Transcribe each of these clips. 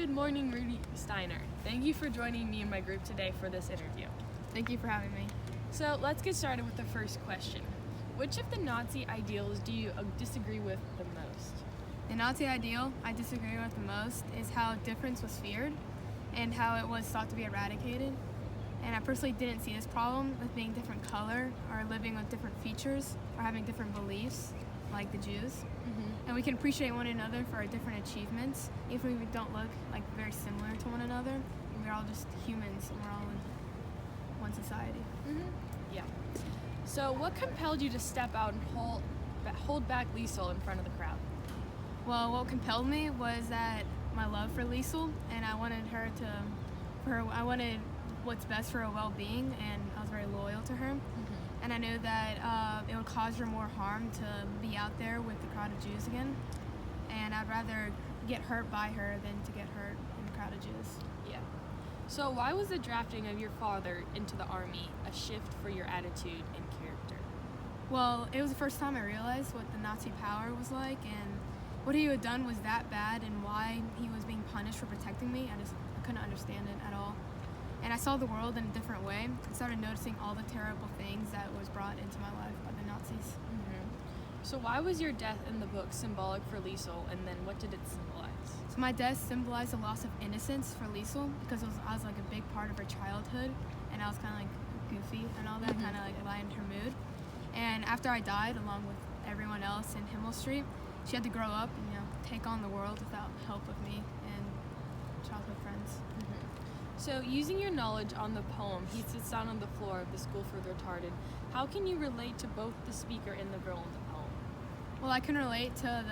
Good morning, Rudy Steiner. Thank you for joining me and my group today for this interview. Thank you for having me. So let's get started with the first question. Which of the Nazi ideals do you disagree with the most? The Nazi ideal I disagree with the most is how difference was feared and how it was thought to be eradicated. And I personally didn't see this problem with being different color or living with different features or having different beliefs like the Jews. And we can appreciate one another for our different achievements, even if we don't look like very similar to one another. We're all just humans and we're all in one society. Yeah. So what compelled you to step out and hold back Liesel in front of the crowd? Well, what compelled me was that my love for Liesel, and I wanted I wanted what's best for her well-being, and I was very loyal to her. And I knew that it would cause her more harm to be out there with the crowd of Jews again. And I'd rather get hurt by her than to get hurt in the crowd of Jews. Yeah. So why was the drafting of your father into the army a shift for your attitude and character? Well, it was the first time I realized what the Nazi power was like, and what he had done was that bad, and why he was being punished for protecting me. I couldn't understand it at all. And I saw the world in a different way and started noticing all the terrible things that was brought into my life by the Nazis. So why was your death in the book symbolic for Liesel, and then what did it symbolize? So my death symbolized a loss of innocence for Liesel because I was like a big part of her childhood, and I was kind of like goofy and all that, kind of like lightened her mood. And after I died, along with everyone else in Himmel Street, she had to grow up and take on the world without help of me and childhood friends. So, using your knowledge on the poem, He Sits Down on the Floor of the School for the Retarded, how can you relate to both the speaker and the girl in the poem? Well, I can relate to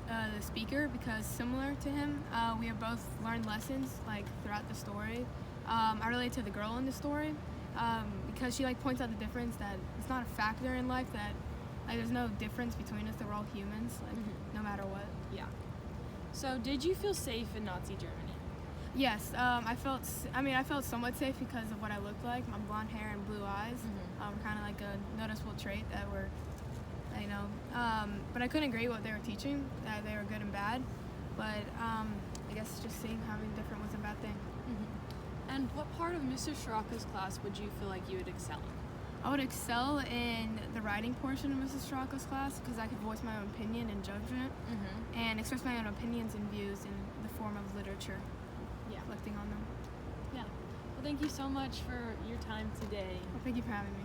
the speaker because similar to him, we have both learned lessons like throughout the story. I relate to the girl in the story because she points out the difference that it's not a factor in life, that there's no difference between us, that we're all humans, no matter what. Yeah. So, did you feel safe in Nazi Germany? Yes, I felt somewhat safe because of what I looked like, my blonde hair and blue eyes. Kind of like a noticeable trait that were, but I couldn't agree with what they were teaching, that they were good and bad. But I guess just having different was a bad thing. And what part of Mrs. Scirocco's class would you feel like you would excel in? I would excel in the writing portion of Mrs. Scirocco's class because I could voice my own opinion and judgment and express my own opinions and views in the form of literature. Reflecting on them. Yeah. Well, thank you so much for your time today. Well, thank you for having me.